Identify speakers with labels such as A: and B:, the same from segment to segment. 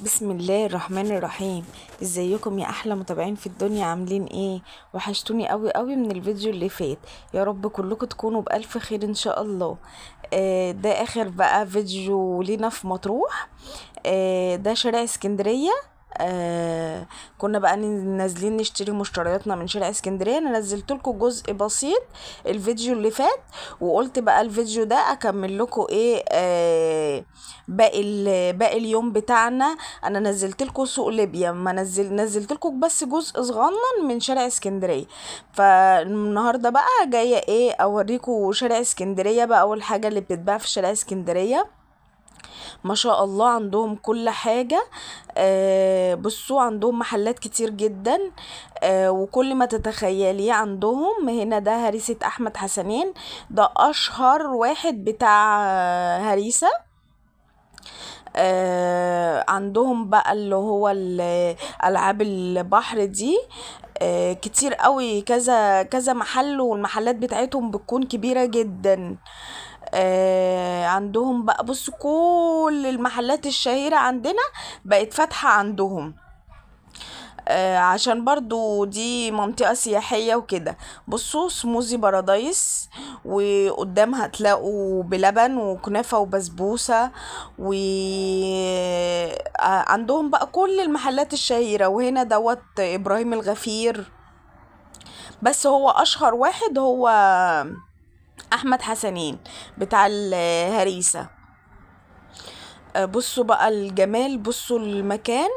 A: بسم الله الرحمن الرحيم. ازيكم يا احلى متابعين في الدنيا؟ عاملين ايه؟ وحشتوني قوي قوي من الفيديو اللي فات. يا رب كلكم تكونوا بالف خير ان شاء الله. ده اخر بقى فيديو لينا في مطروح. ده شارع اسكندرية. كنا بقى نازلين نشتري مشترياتنا من شارع اسكندريه. انا نزلت لكم جزء بسيط الفيديو اللي فات، وقلت بقى الفيديو ده اكمل لكم ايه باقي اليوم بتاعنا. انا نزلت لكم سوق ليبيا، ما نزلت لكم بس جزء صغنن من شارع اسكندريه. فالنهارده بقى جايه ايه اوريكم شارع اسكندريه بقى، اول حاجه اللي بتتباع في شارع اسكندريه. ما شاء الله عندهم كل حاجة. بصوا عندهم محلات كتير جدا. وكل ما تتخيليه عندهم هنا. ده هريسة أحمد حسنين، ده أشهر واحد بتاع هريسة. عندهم بقى اللي هو ألعاب البحر دي. كتير قوي، كذا كذا محل، والمحلات بتاعتهم بتكون كبيرة جدا. عندهم بقى بص كل المحلات الشهيرة عندنا بقت فاتحة عندهم. عشان برضو دي منطقة سياحية وكده. بصوا سموزي بارادايس، وقدامها تلاقوا بلبن وكنافة وبسبوسة. وعندهم بقى كل المحلات الشهيرة. وهنا دوت إبراهيم الغفير، بس هو أشهر واحد هو أحمد حسنين بتاع الهريسة. بصوا بقى الجمال، بصوا المكان.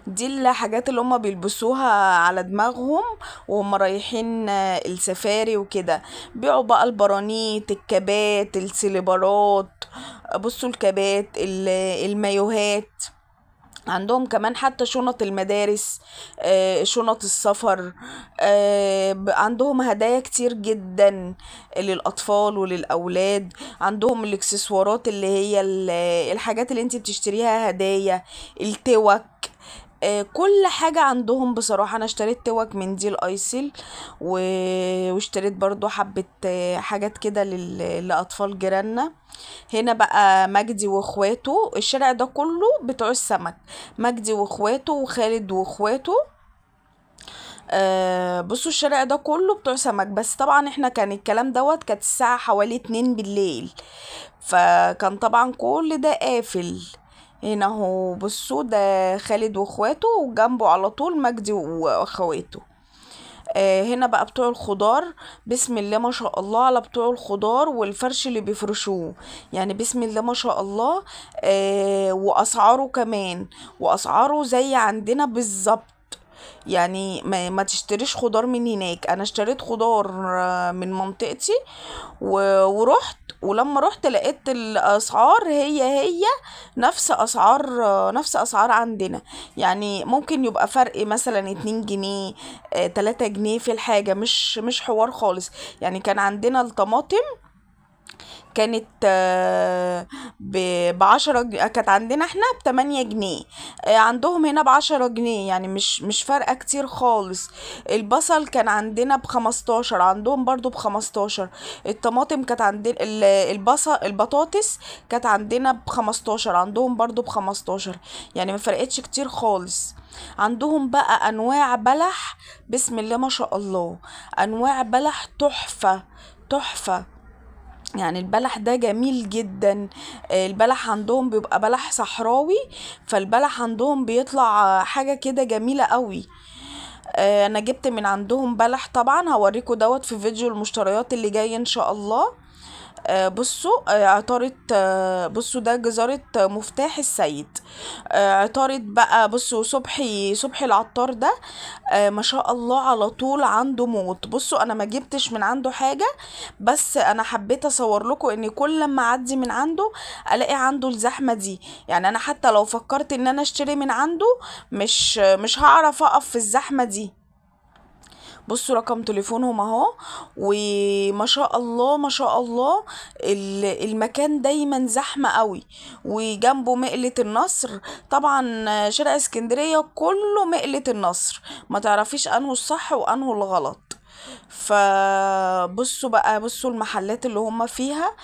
A: دي الحاجات اللي هم بيلبسوها على دماغهم وهم رايحين السفاري وكده. بيعوا بقى البرانيت، الكابات، السليبرات. بصوا الكابات، المايوهات. عندهم كمان حتى شنط المدارس، شنط السفر. عندهم هدايا كتير جدا للأطفال وللأولاد. عندهم الاكسسوارات اللي هي الحاجات اللي انت بتشتريها هدايا، التوك. كل حاجة عندهم بصراحة. انا اشتريت توك من دي الايسل، واشتريت برضو حبة حاجات كده لأطفال جيراننا. هنا بقى مجدي واخواته. الشارع ده كله بتوع السمك، مجدي واخواته وخالد واخواته. بصوا الشارع ده كله بتوع سمك. بس طبعا احنا كان الكلام دوت كانت الساعة حوالي 2 بالليل، فكان طبعا كل ده قافل. هنا هو بصوا ده خالد واخواته، وجنبه على طول مجدي واخواته. هنا بقى بتوع الخضار. بسم الله ما شاء الله على بتوع الخضار والفرش اللي بيفرشوه. يعني بسم الله ما شاء الله. واسعاره كمان، واسعاره زي عندنا بالظبط. يعني ما تشتريش خضار من هناك. انا اشتريت خضار من منطقتي، ورحت. ولما رحت لقيت الاسعار هي نفس اسعار عندنا. يعني ممكن يبقى فرق مثلا 2 جنيه، 3 جنيه في الحاجة. مش حوار خالص. يعني كان عندنا الطماطم كانت ب10 جنيه. كانت عندنا احنا ب8 جنيه. عندهم هنا ب10 جنيه. يعني مش فارقة كتير خالص. البصل كان عندنا ب15، عندهم برضو ب15. الطماطم كانت عندنا البطاطس كانت عندنا ب15، عندهم برضو ب15. يعني ما فرقتش كتير خالص. عندهم بقى انواع بلح، بسم الله ما شاء الله. انواع بلح تحفة تحفة. يعني البلح ده جميل جدا. البلح عندهم بيبقى بلح صحراوي، فالبلح عندهم بيطلع حاجة كده جميلة قوي. انا جبت من عندهم بلح. طبعا هوريكم دوت في فيديو المشتريات اللي جاي ان شاء الله. بصوا عطارة. بصوا ده جزارة مفتاح السيد. عطارة بقى. بصوا صبحي العطار ده. ما شاء الله على طول عنده موت. بصوا انا ما جبتش من عنده حاجة، بس انا حبيت اصور لكم ان كل لما اعدي من عنده الاقي عنده الزحمة دي. يعني انا حتى لو فكرت ان انا اشتري من عنده مش هعرف اقف في الزحمة دي. بصوا رقم تليفونهم اهو. وما شاء الله ما شاء الله. المكان دايما زحمة قوي. وجنبه مقلة النصر. طبعا شارع اسكندرية كله مقلة النصر، ما تعرفيش انه الصح وانه الغلط. فبصوا بقى، بصوا المحلات اللي هم فيها.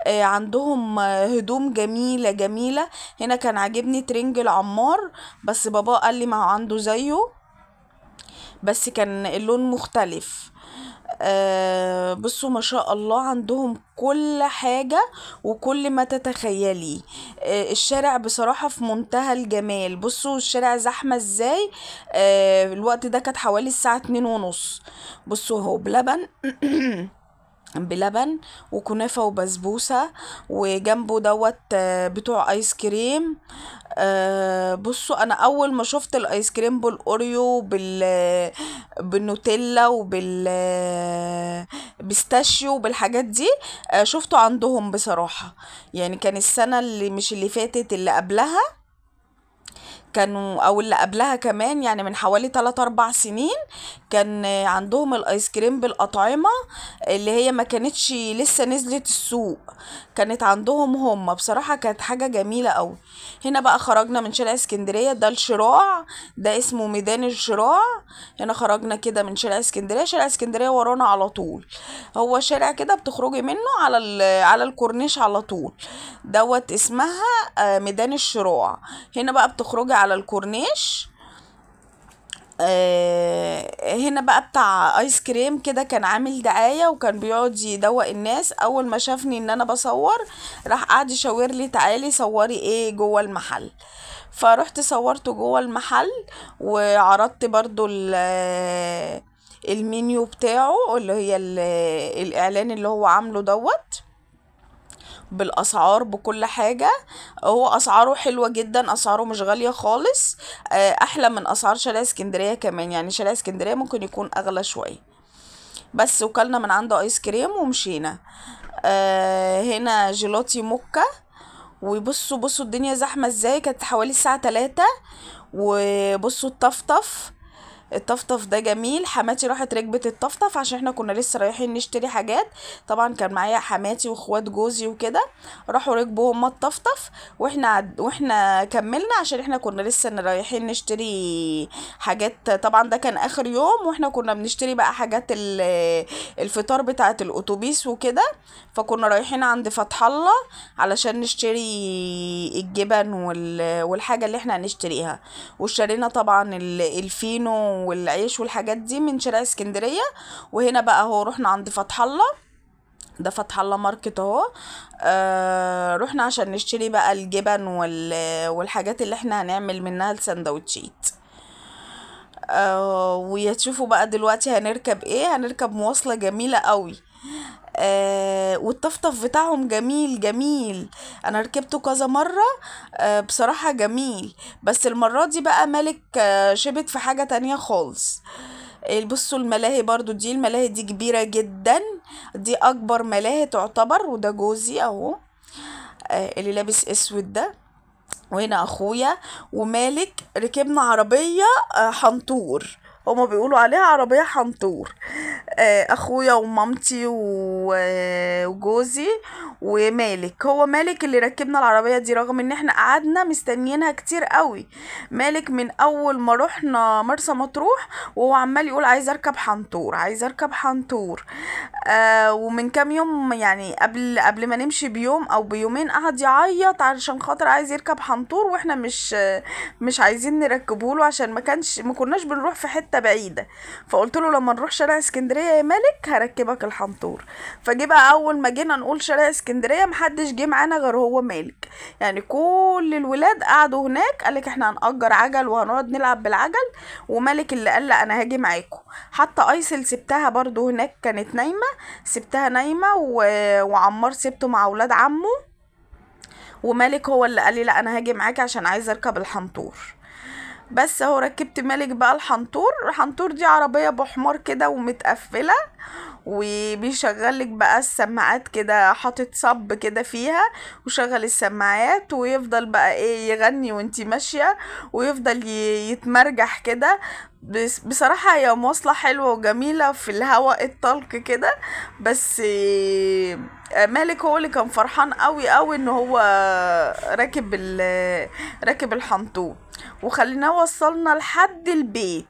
A: عندهم هدوم جميلة جميلة. هنا كان عاجبني ترنج العمار، بس بابا قال لي ما هو عنده زيه، بس كان اللون مختلف. بصوا ما شاء الله عندهم كل حاجة وكل ما تتخيلي. الشارع بصراحة في منتهى الجمال. بصوا الشارع زحمة ازاي. الوقت ده كانت حوالي الساعة 2:30. بصوا هو بلبن بلبن وكنافة وبسبوسة، وجنبه دوت بتوع ايس كريم. بصوا انا اول ما شفت الايس كريم بالاوريو بالنوتيلا بيستاشيو بالحاجات دي، شفته عندهم بصراحة. يعني كان السنة اللي مش اللي فاتت، اللي قبلها كانوا، او اللي قبلها كمان، يعني من حوالي 3 4 سنين كان عندهم الايس كريم بالاطعمة اللي هي ما كانتش لسه نزلت السوق، كانت عندهم هم. بصراحة كانت حاجة جميلة قوي. هنا بقى خرجنا من شارع اسكندرية، ده الشراع، ده اسمه ميدان الشراع. هنا خرجنا كده من شارع اسكندرية. شارع اسكندرية ورانا على طول، هو شارع كده بتخرجي منه على الكورنيش على طول، دوت اسمها ميدان الشراع. هنا بقى بتخرجي على الكورنيش. هنا بقى بتاع ايس كريم كده كان عامل دعاية، وكان بيقعد يدوق الناس. اول ما شافني ان انا بصور، راح قعد يشاور لي تعالي صوري ايه جوه المحل. فرحت صورته جوه المحل، وعرضت برضو المنيو بتاعه، اللي هي الاعلان اللي هو عامله دوت بالاسعار بكل حاجة. هو اسعاره حلوة جدا، اسعاره مش غالية خالص. احلى من اسعار شارع اسكندرية كمان. يعني شارع اسكندرية ممكن يكون اغلى شوية. بس وكلنا من عنده ايس كريم ومشينا. هنا جيلاتي موكا. وبصوا الدنيا زحمة ازاي، كانت حوالي الساعة 3. وبصوا الطفطف ده جميل. حماتي راحت ركبت الطفطف عشان احنا كنا لسه رايحين نشتري حاجات. طبعا كان معايا حماتي واخوات جوزي وكده، راحوا ركبوا هما الطفطف، واحنا كملنا عشان احنا كنا لسه رايحين نشتري حاجات. طبعا ده كان اخر يوم، واحنا كنا بنشتري بقى حاجات الفطار بتاعه الاتوبيس وكده. فكنا رايحين عند فتح الله علشان نشتري الجبن والحاجة اللي احنا هنشتريها. واشترينا طبعا الفينو والعيش والحاجات دي من شارع اسكندرية. وهنا بقى هو رحنا عند فتح الله، ده فتح الله ماركت اهو. رحنا عشان نشتري بقى الجبن والحاجات اللي احنا هنعمل منها السندوتشيت. ويتشوفوا بقى دلوقتي هنركب ايه. هنركب مواصلة جميلة قوي. والطفطف بتاعهم جميل جميل، انا ركبته كذا مرة. بصراحة جميل. بس المرة دي بقى مالك شبت في حاجة تانية خالص. بصوا الملاهي برضو دي، الملاهي دي كبيرة جدا، دي اكبر ملاهي تعتبر. وده جوزي اهو، اللي لابس اسود ده. وهنا اخويا ومالك ركبنا عربية حنطور، هما بيقولوا عليها عربية حنطور. اخويا ومامتي وجوزي ومالك. هو مالك اللي ركبنا العربية دي، رغم ان احنا قعدنا مستنيينها كتير قوي. مالك من اول ما رحنا مرسى مطروح وهو عمال يقول عايز اركب حنطور، عايز اركب حنطور. ومن كام يوم، يعني قبل ما نمشي بيوم او بيومين، قعد يعيط علشان خاطر عايز يركب حنطور، واحنا مش عايزين نركبه له عشان ما كناش بنروح في حتة بعيدة. فقلت له لما نروح شارع اسكندرية يا مالك هركبك الحنطور. فجي بقى اول ما جينا نقول شارع اسكندرية محدش جه معانا غير هو مالك. يعني كل الولاد قعدوا هناك، قالك احنا هنأجر عجل وهنقعد نلعب بالعجل. ومالك اللي قال لا انا هاجي معاكم. حتى ايسل سبتها برضو هناك كانت نايمة، سبتها نايمة. وعمار سبته مع ولاد عمه. ومالك هو اللي قال لي لا انا هاجي معاكي عشان عايز اركب الحنطور. بس اهو ركبت مالك بقى الحنطور دي عربية بحمار كده ومتقفلة، وبيشغلك بقى السماعات كده، حاطط صب كده فيها وشغل السماعات، ويفضل بقى ايه يغني وانتي ماشية، ويفضل يتمرجح كده. بصراحة هي مواصلة حلوة وجميلة في الهواء الطلق كده. بس مالك هو اللي كان فرحان قوي قوي ان هو راكب الحنطور. وخلينا وصلنا لحد البيت،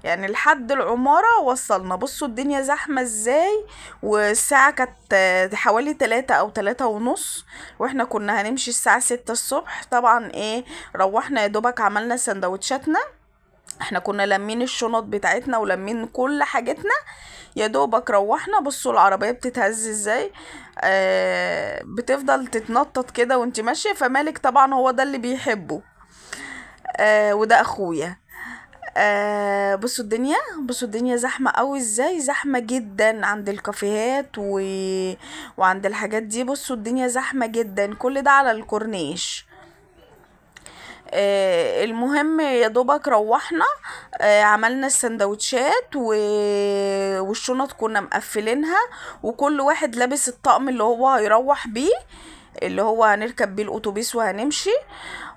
A: يعني لحد العمارة وصلنا. بصوا الدنيا زحمة ازاي، والساعة كانت حوالي 3 او 3:30، واحنا كنا هنمشي الساعة 6 الصبح. طبعا ايه، روحنا يا دوبك عملنا سندوتشاتنا، احنا كنا لمين الشنط بتاعتنا ولمين كل حاجتنا، يا دوبك روحنا. بصوا العربية بتتهز ازاي، بتفضل تتنطط كده وانت ماشية. فمالك طبعا هو ده اللي بيحبه، وده اخويا. بصوا الدنيا زحمة قوي ازاي، زحمة جدا عند الكافيهات وعند الحاجات دي. بصوا الدنيا زحمة جدا، كل ده على الكورنيش. المهم يا دوبك روحنا، عملنا السندوتشات والشنط كنا مقفلينها، وكل واحد لابس الطقم اللي هو هيروح بيه، اللي هو هنركب بيه الاتوبيس وهنمشي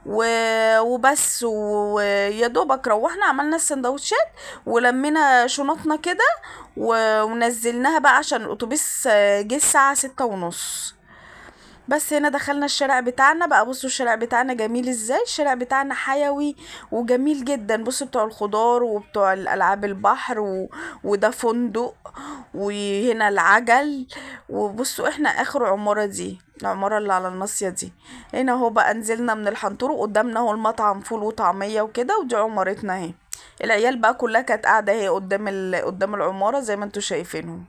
A: وبس. ويا دوبك روحنا عملنا السندوتشات ولمينا شنطنا كده ونزلناها بقى عشان الاتوبيس جه الساعة 6:30. بس هنا دخلنا الشارع بتاعنا بقى. بصوا الشارع بتاعنا جميل ازاي، الشارع بتاعنا حيوي وجميل جدا. بصوا بتوع الخضار وبتوع الالعاب البحر وده فندق، وهنا العجل. وبصوا احنا اخر عمارة دي، العمارة اللي على الناصية دي. هنا اهو بقى نزلنا من الحنطور، وقدامنا اهو المطعم فول وطعمية وكده، ودي عمارتنا اهي. العيال بقى كلها كانت قاعدة اهي قدام العمارة زي ما انتوا شايفينهم.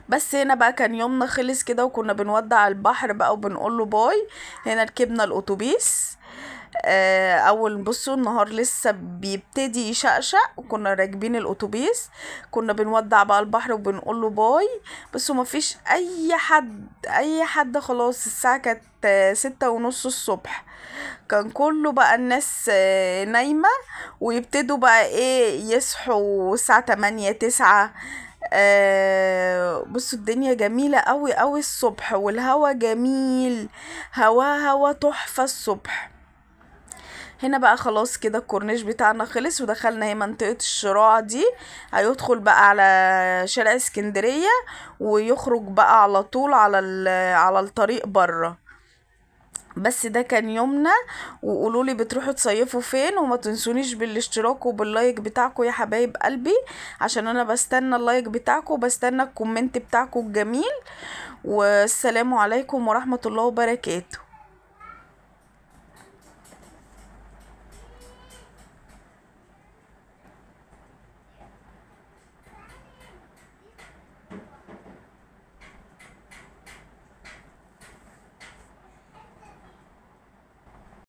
A: بس هنا بقى كان يومنا خلص كده، وكنا بنودع البحر بقى وبنقول له باي. هنا ركبنا الاتوبيس، اول بصوا النهار لسه بيبتدي يشقشق، وكنا راكبين الاتوبيس، كنا بنودع بقى البحر وبنقول له باي. بصوا مفيش اي حد خلاص. الساعة كانت 6:30 الصبح، كان كله بقى الناس نايمة، ويبتدوا بقى ايه يصحوا الساعة 8 9. بصوا الدنيا جميلة قوي قوي الصبح، والهوا جميل، هوا تحفة الصبح. هنا بقى خلاص كده الكورنيش بتاعنا خلص، ودخلنا هي منطقة الشراع دي، هيدخل بقى على شارع اسكندرية، ويخرج بقى على طول على الطريق برا. بس ده كان يومنا. وقولولي بتروحوا تصيفوا فين، وما تنسونيش بالاشتراك وباللايك بتاعكم يا حبايب قلبي، عشان انا بستنى اللايك بتاعكم وبستنى الكومنت بتاعكم الجميل. والسلام عليكم ورحمة الله وبركاته.